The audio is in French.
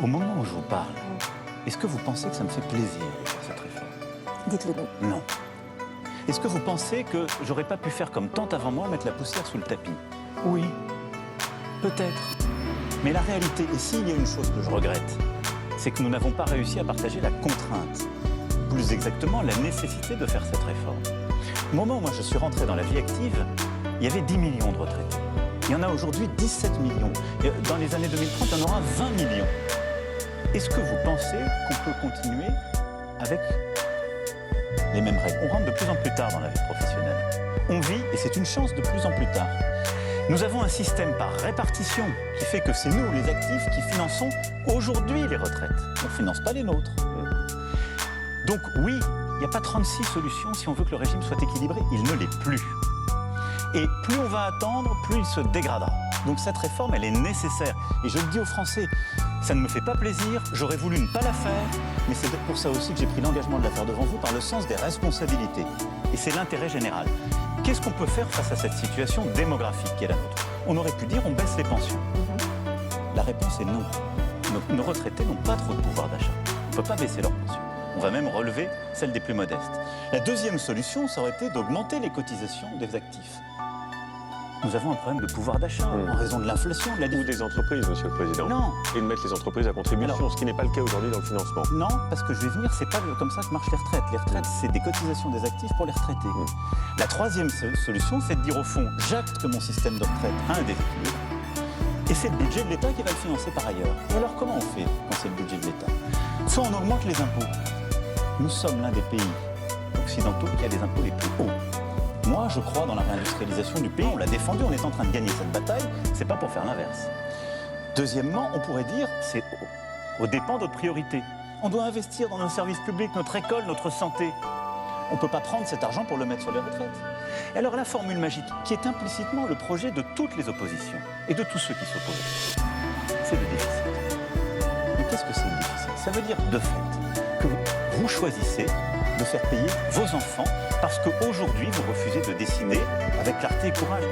Au moment où je vous parle, est-ce que vous pensez que ça me fait plaisir de faire cette réforme? Dites-le nous. Non. Est-ce que vous pensez que j'aurais pas pu faire comme tant avant moi, mettre la poussière sous le tapis? Oui, peut-être. Mais la réalité, et s'il y a une chose que je regrette, c'est que nous n'avons pas réussi à partager la contrainte, plus exactement la nécessité de faire cette réforme. Au moment où moi je suis rentré dans la vie active, il y avait 10 millions de retraités. Il y en a aujourd'hui 17 millions. Et dans les années 2030, il y en aura 20 millions. Est-ce que vous pensez qu'on peut continuer avec les mêmes règles? On rentre de plus en plus tard dans la vie professionnelle. On vit, et c'est une chance, de plus en plus tard. Nous avons un système par répartition qui fait que c'est nous, les actifs, qui finançons aujourd'hui les retraites. On ne finance pas les nôtres. Donc oui, il n'y a pas 36 solutions si on veut que le régime soit équilibré. Il ne l'est plus. Et plus on va attendre, plus il se dégradera. Donc cette réforme, elle est nécessaire. Et je le dis aux Français, ça ne me fait pas plaisir, j'aurais voulu ne pas la faire, mais c'est pour ça aussi que j'ai pris l'engagement de la faire devant vous par le sens des responsabilités. Et c'est l'intérêt général. Qu'est-ce qu'on peut faire face à cette situation démographique qui est la nôtre? On aurait pu dire on baisse les pensions. La réponse est non. Nos retraités n'ont pas trop de pouvoir d'achat. On ne peut pas baisser leurs pensions. On va même relever celles des plus modestes. La deuxième solution, ça aurait été d'augmenter les cotisations des actifs. Nous avons un problème de pouvoir d'achat en raison de l'inflation, de la Ou des entreprises, Monsieur le Président. Non. Et de mettre les entreprises à contribution, Alors, ce qui n'est pas le cas aujourd'hui dans le financement. Non, parce que je vais venir, c'est pas comme ça que marchent les retraites. Les retraites, c'est des cotisations des actifs pour les retraités. La troisième solution, c'est de dire au fond, j'acte que mon système de retraite a un déséquilibre. Et c'est le budget de l'État qui va le financer par ailleurs. Et alors comment on fait quand c'est le budget de l'État? Soit on augmente les impôts. Nous sommes l'un des pays occidentaux qui a les impôts les plus hauts. Moi, je crois dans la réindustrialisation du pays. On l'a défendu, on est en train de gagner cette bataille. C'est pas pour faire l'inverse. Deuxièmement, on pourrait dire, c'est aux dépens d'autres priorités. On doit investir dans nos services publics, notre école, notre santé. On ne peut pas prendre cet argent pour le mettre sur les retraites. Et alors la formule magique, qui est implicitement le projet de toutes les oppositions et de tous ceux qui s'opposent, c'est le déficit. Mais qu'est-ce que c'est le déficit? Ça veut dire, de fait, que vous choisissez de faire payer vos enfants parce qu'aujourd'hui, vous refusez de décider avec clarté et courage.